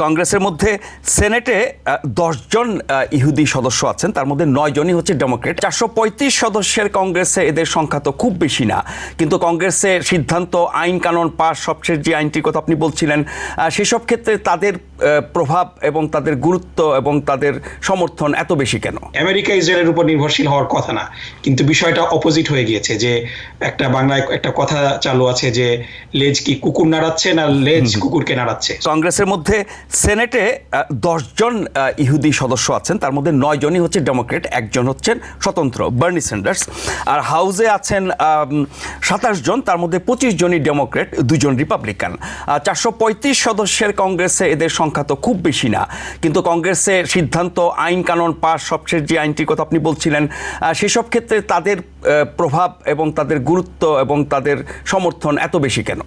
কংগ্রেসের মধ্যে সেনেটে 10 জন ইহুদি সদস্য আছেন, তার মধ্যে 9 জনই হচ্ছে ডেমোক্রেট। 435 সদস্যের কংগ্রেসে এদের সংখ্যা তো খুব বেশি না, কিন্তু কংগ্রেসের সিদ্ধান্ত, আইন কানুন পাস, সবশেষ যে আইনটির কথা আপনি বলছিলেন, সেসব ক্ষেত্রে তাদের প্রভাব এবং তাদের গুরুত্ব এবং তাদের সমর্থন এত বেশি কেন? আমেরিকা ইসরায়েলের উপর নির্ভরশীল হওয়ার কথা না, কিন্তু বিষয়টা অপোজিট হয়ে গিয়েছে। যে একটা বাংলায় একটা কথা চালু আছে যে লেজ কি কুকুর নাড়াচ্ছে না লেজ কুকুরকে নাড়াচ্ছে। কংগ্রেসের মধ্যে সেনেটে 10 জন ইহুদি সদস্য আছেন, তার মধ্যে 9 জনই হচ্ছে ডেমোক্রেট, একজন হচ্ছেন স্বতন্ত্র বার্নি স্যান্ডার্স। আর হাউসে আছেন 27 জন, তার মধ্যে 25 জনই ডেমোক্রেট, 2 জন রিপাবলিকান। 435 সদস্যের কংগ্রেসে এদের সংখ্যা তো খুব বেশি না, কিন্তু কংগ্রেসের সিদ্ধান্ত, আইন কানুন পাস, সবশেষ যে আইনটির কথা আপনি বলছিলেন, সেসব ক্ষেত্রে তাদের প্রভাব এবং তাদের গুরুত্ব এবং তাদের সমর্থন এত বেশি কেন?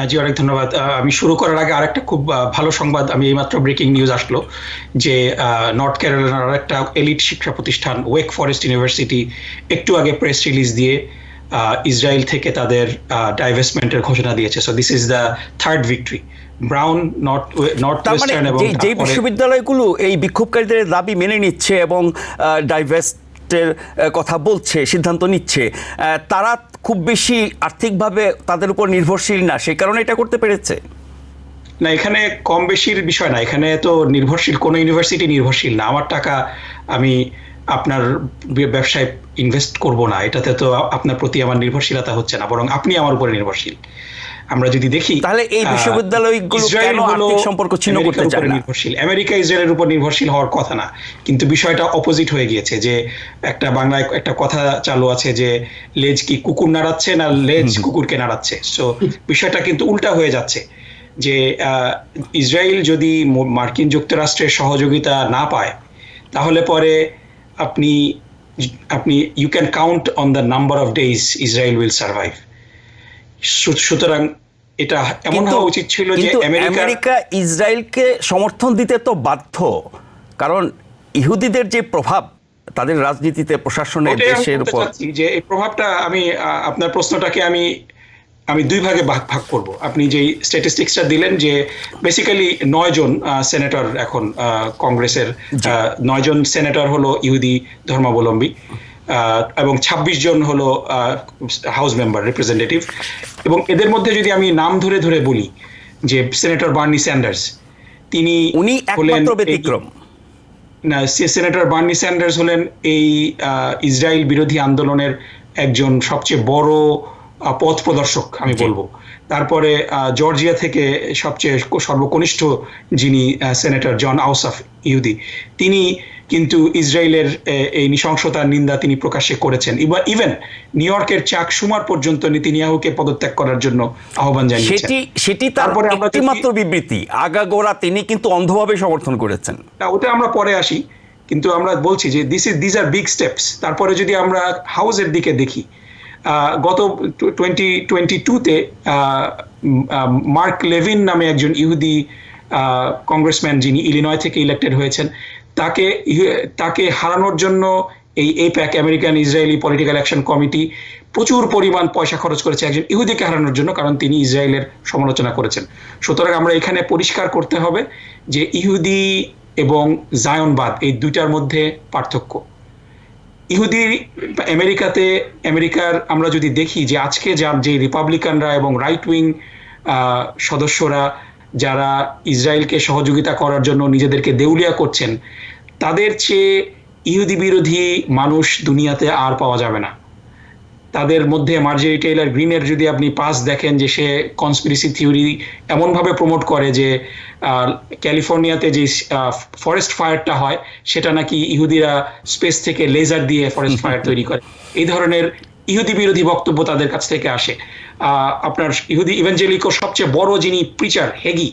জি, অনেক ধন্যবাদ। আমি শুরু করার আগে আরেকটা খুব ভালো সংবাদ, আমি এইমাত্র ব্রেকিং নিউজ আসলো যে নর্থ ক্যারোলাইনার একটা এলিট শিক্ষা প্রতিষ্ঠান ওয়েক ফরেস্ট ইউনিভার্সিটি একটু আগে প্রেস রিলিজ দিয়ে ইসরায়েল থেকে তাদের ডাইভেস্টমেন্টের ঘোষণা দিয়েছে। So this is the third victory. Brown north western এবং যে বিশ্ববিদ্যালয়গুলো এই বিক্ষোভকারীদের দাবি মেনে নিচ্ছে এবং ডাইভেস্টের কথা বলছে, সিদ্ধান্ত নিচ্ছে, তারা খুব বেশি আর্থিকভাবে তাদের উপর নির্ভরশীল না, সেই কারণে এটা করতে পেরেছে না। এখানে কম বেশির বিষয় না, এখানে তো নির্ভরশীল কোনো ইউনিভার্সিটি নির্ভরশীল না। আমার টাকা আমি আপনার ব্যবসায় ইনভেস্ট করব না, এটাতে তো আপনার প্রতি আমার নির্ভরশীলতা হচ্ছে না, বরং আপনি আমার উপরে নির্ভরশীল। আমরা যদি দেখি তাহলে এই বিশ্ববিদ্যালয়গুলো কেন আর্থিক সম্পর্ক ছিন্ন করতে চায় না? নির্ভরশীল আমেরিকা ইসরায়েলের উপর নির্ভরশীল হওয়ার কথা না, কিন্তু বিষয়টা অপোজিট হয়ে গিয়েছে। যে একটা বাংলায় একটা কথা চালু আছে যে লেজ কি কুকুর নাড়াচ্ছে না লেজ কুকুরকে নাড়াচ্ছে। সো বিষয়টা কিন্তু উল্টা হয়ে যাচ্ছে যে ইসরায়েল যদি মার্কিন যুক্তরাষ্ট্রের সহযোগিতা না পায়, তাহলে পরে আপনি you can count on the number of days Israel will survive. সুতরাং এটা এমন হওয়া উচিত ছিল যে আমেরিকা ইসরায়েলকে সমর্থন দিতে তো বাধ্য, কারণ ইহুদিদের যে প্রভাব তাদের রাজনীতিতে, প্রশাসনে, দেশের উপর, যে এই প্রভাবটা আমি আপনার প্রশ্নটাকে আমি দুই ভাগে ভাগ করব। আপনি যে স্ট্যাটিস্টিক্সটা দিলেন যে বেসিক্যালি 9 জন সেনেটর এখন কংগ্রেসের, 9 জন সেনেটর হলো ইহুদি ধর্মাবলম্বী এবং 26 জন হলো হাউস মেম্বার রিপ্রেজেন্টেটিভ। এবং এদের মধ্যে যদি আমি নাম ধরে ধরে বলি যে সেনেটর বার্নি স্যান্ডার্স, উনি একমাত্র ব্যতিক্রম না। সেনেটর বার্নি স্যান্ডার্স হলেন এই ইসরায়েল বিরোধী আন্দোলনের একজন সবচেয়ে বড় পথ প্রদর্শক আমি বলবো। তারপরে জর্জিয়া থেকে সবচেয়ে সর্বকনিষ্ঠ যিনি সেনেটর জন আউসাফ, ইহুদি, তিনি কিন্তু ইসরায়েলের এই নৃশংসতার নিন্দা তিনি প্রকাশ্যে করেছেন। ইভেন নিউ ইয়র্কের চাক সুমার পর্যন্ত নেতানিয়াহুকে পদত্যাগ করার জন্য আহ্বান জানিয়েছেন। সেটি তারপরে একটিমাত্র বিবৃতি, আগাগোড়া তিনি কিন্তু অন্ধভাবে সমর্থন করেছেন। ওটা আমরা পরে আসি, কিন্তু আমরা বলছি যে দিস আর বিগ স্টেপস। তারপরে যদি আমরা হাউসের দিকে দেখি, গত 2022-তে মার্ক লেভিন নামে একজন ইহুদি কংগ্রেসম্যান, যিনি ইলিনয় থেকে ইলেক্টেড হয়েছেন, তাকে হারানোর জন্য এই AIPAC, American Israeli political action committee, প্রচুর পরিমাণ পয়সা খরচ করেছে একজন ইহুদিকে হারানোর জন্য, কারণ তিনি ইসরায়েলের সমালোচনা করেছেন। সুতরাং আমরা এখানে পরিষ্কার করতে হবে যে ইহুদি এবং জায়নবাদ এই দুইটার মধ্যে পার্থক্য। ইহুদি আমেরিকার আমরা যদি দেখি যে আজকে যে রিপাবলিকানরা এবং রাইট উইং সদস্যরা যারা ইসরায়েলকে সহযোগিতা করার জন্য নিজেদেরকে দেউলিয়া করছেন, তাদের চেয়ে ইহুদি বিরোধী মানুষ দুনিয়াতে আর পাওয়া যাবে না। তাদের মধ্যে মার্জেরি টেইলর গ্রিনের যদি আপনি পাস দেখেন, যে সে কনস্পিরেসি থিওরি এমনভাবে প্রমোট করে যে ক্যালিফোর্নিয়াতে যে ফরেস্ট ফায়ারটা হয় সেটা নাকি ইহুদিরা স্পেস থেকে লেজার দিয়ে ফরেস্ট ফায়ার তৈরি করে। এই ধরনের ইহুদি বিরোধী বক্তব্য তাদের কাছ থেকে আসে। আপনার ইহুদি ইভাঞ্জেলিকো সবচেয়ে বড় যিনি প্রিচার, হেগি,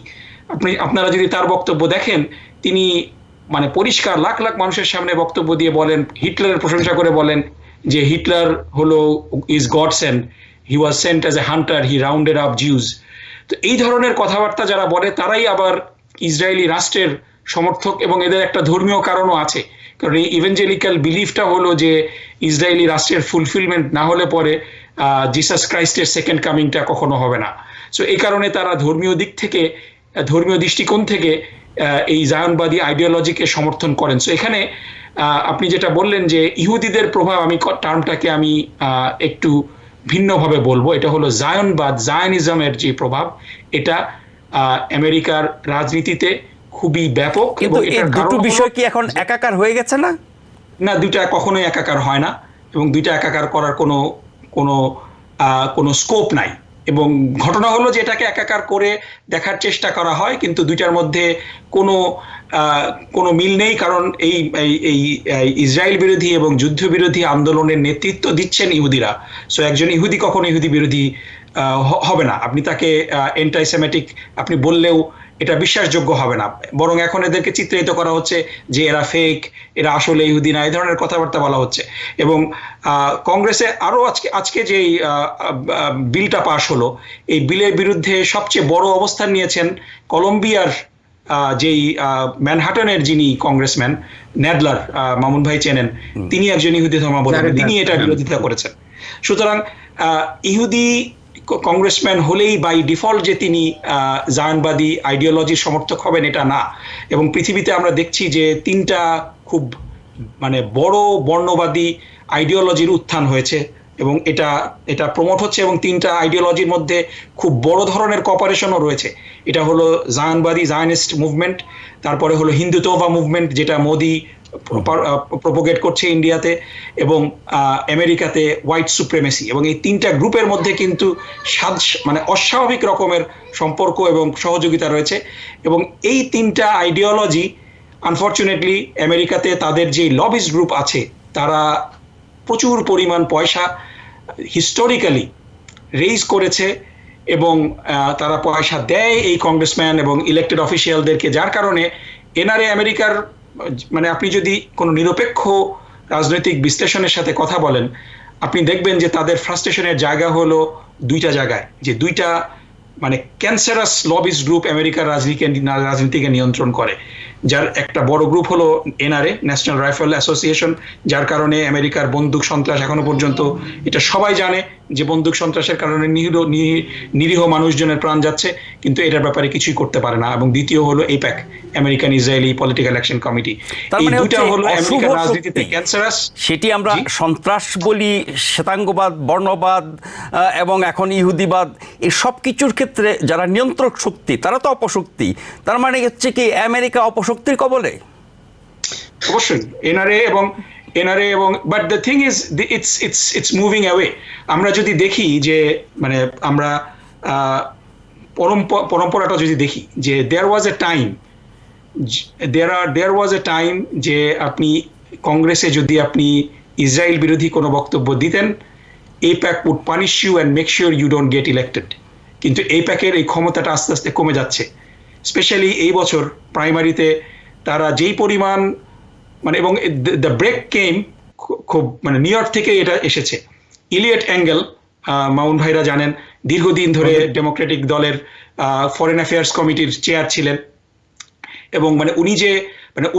আপনারা যদি তার বক্তব্য দেখেন, তিনি মানে পরিষ্কার লাখ লাখ মানুষের সামনে বক্তব্য দিয়ে বলেন, হিটলারের প্রশংসা করে বলেন যে হিটলার হলো is God sent, he was sent as a hunter, he rounded up Jews. তো এই ধরনের কথাবার্তা যারা বলে তারাই আবার ইসরায়েলি রাষ্ট্রের সমর্থক, এবং এদের একটা ধর্মীয় কারণও আছে। কারণ এই ইভেঞ্জেলিক্যাল বিলিফটা হলো যে ইসরায়েলি রাষ্ট্রের ফুলফিলমেন্ট না হলে পরে জিসাস ক্রাইস্টের সেকেন্ড কামিংটা কখনো হবে না। সো এই কারণে তারা ধর্মীয় দিক থেকে ধর্মীয় দৃষ্টিকোণ থেকে এই জায়নবাদী আইডিওলজিকে সমর্থন করেন। সো এখানে আপনি যেটা বললেন যে ইহুদিদের প্রভাব, আমি টার্মটাকে আমি একটু ভিন্নভাবে বলবো, এটা হলো জায়নবাদ, জায়নিজমের যে প্রভাব, এটা আমেরিকার রাজনীতিতে খুবই ব্যাপক। কিন্তু এই দুটো বিষয় কি এখন একাকার হয়ে গেছে না? না, দুইটা কখনোই একাকার হয় না, এবং দুইটা একাকার করার কোনো স্কোপ নাই। এবং ঘটনা হলো যে এটাকে একাকার করে দেখার চেষ্টা করা হয়, কিন্তু দুইটার মধ্যে কোনো মিল নেই। কারণ এই ইসরায়েল বিরোধী এবং যুদ্ধ বিরোধী আন্দোলনের নেতৃত্ব দিচ্ছেন ইহুদিরা। সো একজন ইহুদি কখনো ইহুদি বিরোধী হবে না। আপনি তাকে অ্যান্টাইসেমেটিক আপনি বললেও এটা বিশ্বাসযোগ্য হবে না, বরং এখন এদেরকে চিত্রায়িত করা হচ্ছে যে এরা ফেক, এরা আসলে ইহুদি না, এই ধরনের কথাবার্তা বলা হচ্ছে। এবং কংগ্রেসে আরো আজকে যে বিলটা পাশ হলো, এই বিলের বিরুদ্ধে সবচেয়ে বড় অবস্থান নিয়েছেন কলম্বিয়ার যেই ম্যানহাটনের যিনি কংগ্রেসম্যান ন্যাডলার, মামুন ভাই চেনেন, তিনি একজন ইহুদি ধর্মাবলম্বী, তিনি এটা বিরোধিতা করেছেন। সুতরাং ইহুদি কংগ্রেসম্যান হলেই বাই ডিফল্ট যে তিনি জায়নবাদী আইডিওলজির সমর্থক হবেন এটা না। এবং পৃথিবীতে আমরা দেখছি যে তিনটা খুব বড় বর্ণবাদী আইডিওলজির উত্থান হয়েছে, এবং এটা প্রমোট হচ্ছে, এবং তিনটা আইডিওলজির মধ্যে খুব বড় ধরনের কপারেশনও রয়েছে। এটা হলো জায়নবাদী, জায়নিস্ট মুভমেন্ট, তারপরে হলো হিন্দুত্ববা মুভমেন্ট, যেটা মোদি প্রপোগেট করছে ইন্ডিয়াতে, এবং আমেরিকাতে হোয়াইট সুপ্রেমেসি। এবং এই তিনটা গ্রুপের মধ্যে কিন্তু অস্বাভাবিক রকমের সম্পর্ক এবং সহযোগিতা রয়েছে। এবং এই তিনটা আইডিওলজি আনফর্চুনেটলি আমেরিকাতে তাদের যে লবিস্ট গ্রুপ আছে, তারা প্রচুর পরিমাণ পয়সা হিস্টোরিক্যালি রেইজ করেছে, এবং তারা পয়সা দেয় এই কংগ্রেসম্যান এবং ইলেক্টেড অফিসিয়ালদেরকে, যার কারণে এনআরএ আমেরিকার আপনি যদি কোনো নিরপেক্ষ রাজনৈতিক বিশ্লেষণের সাথে কথা বলেন, আপনি দেখবেন যে তাদের ফ্রাস্ট্রেশনের জায়গা হলো দুইটা জায়গায়, যে দুইটা ক্যান্সারাস লবিস্ট গ্রুপ আমেরিকার রাজনীতিকে নিয়ন্ত্রণ করে। যার একটা বড় গ্রুপ হলো এনআরএ, ন্যাশনাল রাইফেল অ্যাসোসিয়েশন, যার কারণে আমেরিকার বন্দুক সন্ত্রাস এখনো পর্যন্ত, এটা সবাই জানে যে বন্দুক সন্ত্রাসের কারণে নিরীহ মানুষজনের প্রাণ যাচ্ছে, কিন্তু এটার ব্যাপারে কিছুই করতে পারে না। এবং দ্বিতীয় হলো AIPAC, American Israeli political action committee. এই দুইটা হলো আমেরিকার রাজনীতিতে ক্যান্সারাস। সেটি আমরা সন্ত্রাস বলি, শ্বেতাঙ্গবাদ, বর্ণবাদ এবং এখন ইহুদিবাদ, এই সব কিছুর ক্ষেত্রে যারা নিয়ন্ত্রক শক্তি তারা তো অপশক্তি। তার মানে হচ্ছে কি আমেরিকা অপশক্তির কবলে? অবশ্যই এনআরএ এবং but the thing is it's moving away. আমরা যদি দেখি যে আমরা পরম্পরাটা যদি দেখি, যে দেয়ার ওয়াজ এ টাইম যে আপনি কংগ্রেসে যদি আপনি ইসরায়েল বিরোধী কোনো বক্তব্য দিতেন, AIPAC would punish you and make sure you don't get elected. কিন্তু AIPAC-এর এই ক্ষমতাটা আস্তে আস্তে কমে যাচ্ছে। স্পেশালি এই বছর প্রাইমারিতে তারা যেই পরিমাণ এবং দ্য ব্রেক কেম খুব নিউ ইয়র্ক থেকে এটা এসেছে। ইলিয়ট অ্যাঙ্গেল, মাউন ভাইরা জানেন, দীর্ঘদিন ধরে ডেমোক্রেটিক দলের ফরেন অ্যাফেয়ার্স কমিটির চেয়ার ছিলেন, এবং উনি যে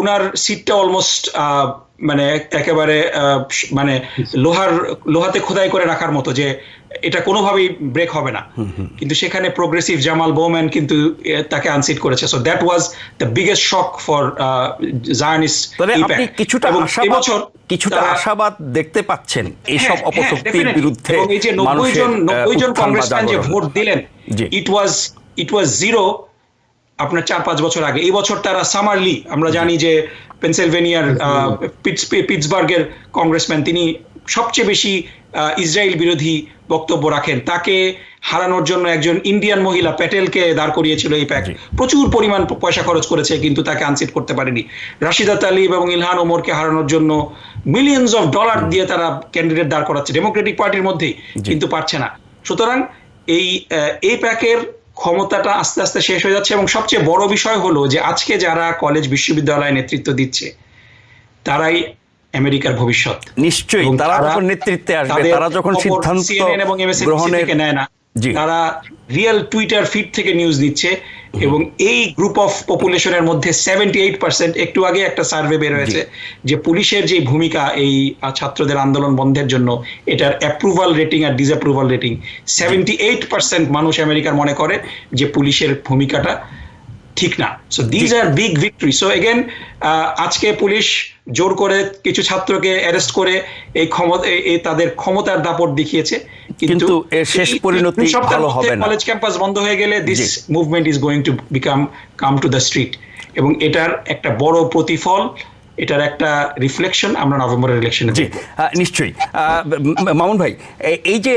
উনার সিটটা অলমোস্ট একেবারে লোহাতে খোদাই করে রাখার মতো, যে এটা কোনোভাবেই ব্রেক হবে না। কিন্তু সেখানে প্রোগ্রেসিভ জামাল বোম্যান কিন্তু তাকে আনসিট করেছে। So that was the biggest shock for Zionist. আপনি কিছুটা আশাবাদ দেখতে পাচ্ছেন এইসব অপশক্তির বিরুদ্ধে? এই যে 90 জন কংগ্রেসম্যান যে ভোট দিলেন, ইট ওয়াজ জিরো আপনার 4-5 বছর আগে। এই বছর তারা সামারলি, আমরা জানি যে পেনসিলভেনিয়ার পিটসবার্গের কংগ্রেসম্যান, তিনি সবচেয়ে বেশি ইসরায়েল বিরোধী বক্তব্য রাখেন। তাকে হারানোর জন্য একজন ইন্ডিয়ান মহিলা প্যাটেলকে দাঁড় করিয়েছিল AIPAC, প্রচুর পরিমাণ পয়সা খরচ করেছে, কিন্তু তাকে আনসিট করতে পারেনি। রাশিদা তালিব এবং ইলহান ওমরকে হারানোর জন্য মিলিয়নস অফ ডলার দিয়ে তারা ক্যান্ডিডেট দাঁড় করাচ্ছে ডেমোক্রেটিক পার্টির মধ্যেই, কিন্তু পারছে না। সুতরাং এই AIPAC-এর ক্ষমতাটা আস্তে আস্তে শেষ হয়ে যাচ্ছে। এবং সবচেয়ে বড় বিষয় হলো যে আজকে যারা কলেজ বিশ্ববিদ্যালয়ে নেতৃত্ব দিচ্ছে, তারাই আমেরিকার ভবিষ্যৎ। নিশ্চয়ই তারা যখন নেতৃত্বে আসবে, তারা যখন সিদ্ধান্ত গ্রহণের থেকে নেয় না, তারা রিয়েল টুইটার ফিড থেকে নিউজ দিচ্ছে। এবং এই গ্রুপ অফ পপুলেশনের মধ্যে 78%, একটু আগে একটা সার্ভে বের হয়েছে যে পুলিশের যে ভূমিকা এই ছাত্রদের আন্দোলন বন্ধের জন্য, এটার অ্যাপ্রুভাল রেটিং আর ডিসঅ্যাপ্রুভাল রেটিং 78% মানুষ আমেরিকার মনে করে যে পুলিশের ভূমিকাটা ঠিক না। So these are big victory. So again আজকে পুলিশ জোর করে কিছু ছাত্রকে অ্যারেস্ট করে এই তাদের ক্ষমতার দাপট দেখিয়েছে, কিন্তু এর শেষ পরিণতি ভালো হবে না। কলেজ ক্যাম্পাস বন্ধ হয়ে গেলে this movement is going to come to the street, এবং এটার একটা বড় প্রতিফল, এটার একটা রিফ্লেকশন আমরা নভেম্বরের ইলেকশনে জি নিশ্চয়ই। মামুন ভাই, এই যে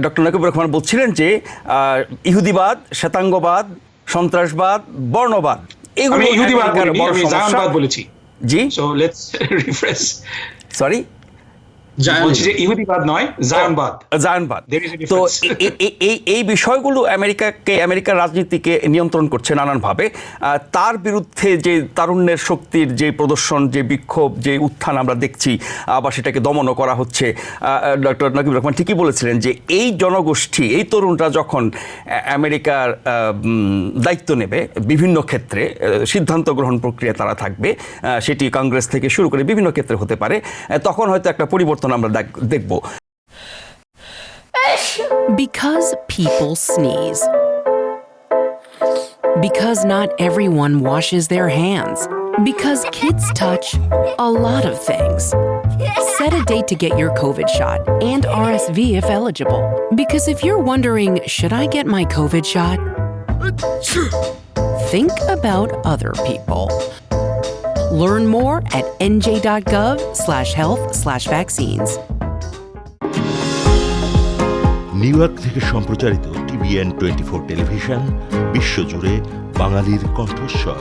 ডক্টর নাকিবুর রহমান বলছিলেন যে ইহুদিবাদ, শ্বেতাঙ্গবাদ, সন্ত্রাসবাদ, বর্ণবাদ, আমি ইহুদিবাদ বলিনি, আমি জায়নবাদ বলেছি। জি, সো লেটস রিফ্রেশ। সরি, বলছি যে ইহুদিবাদ নয়, জায়নবাদ। জায়নবাদ। তো এই বিষয়গুলো আমেরিকার রাজনীতিকে নিয়ন্ত্রণ করছে নানানভাবে। তার বিরুদ্ধে যে তারুণ্যের শক্তির যে প্রদর্শন, যে বিক্ষোভ, যে উত্থান আমরা দেখছি, আবার সেটাকে দমনও করা হচ্ছে। ডক্টর নাকিবুর রহমান ঠিকই বলেছিলেন যে এই জনগোষ্ঠী, এই তরুণরা যখন আমেরিকার দায়িত্ব নেবে, বিভিন্ন ক্ষেত্রে সিদ্ধান্ত গ্রহণ প্রক্রিয়া তারা থাকবে, সেটি কংগ্রেস থেকে শুরু করে বিভিন্ন ক্ষেত্রে হতে পারে, তখন হয়তো একটা পরিবর্তন আমরা দেখব। Because people sneeze. Because not everyone washes their hands. Because kids touch a lot of things. Set a date to get your COVID shot and RSV if eligible. Because if you're wondering, should I get my COVID shot? Think about other people. Learn more at nj.gov/health/vaccines. New York থেকে সম্প্রচারিত TVN 24 television বিশ্বজুড়ে বাঙালির কণ্ঠস্বর।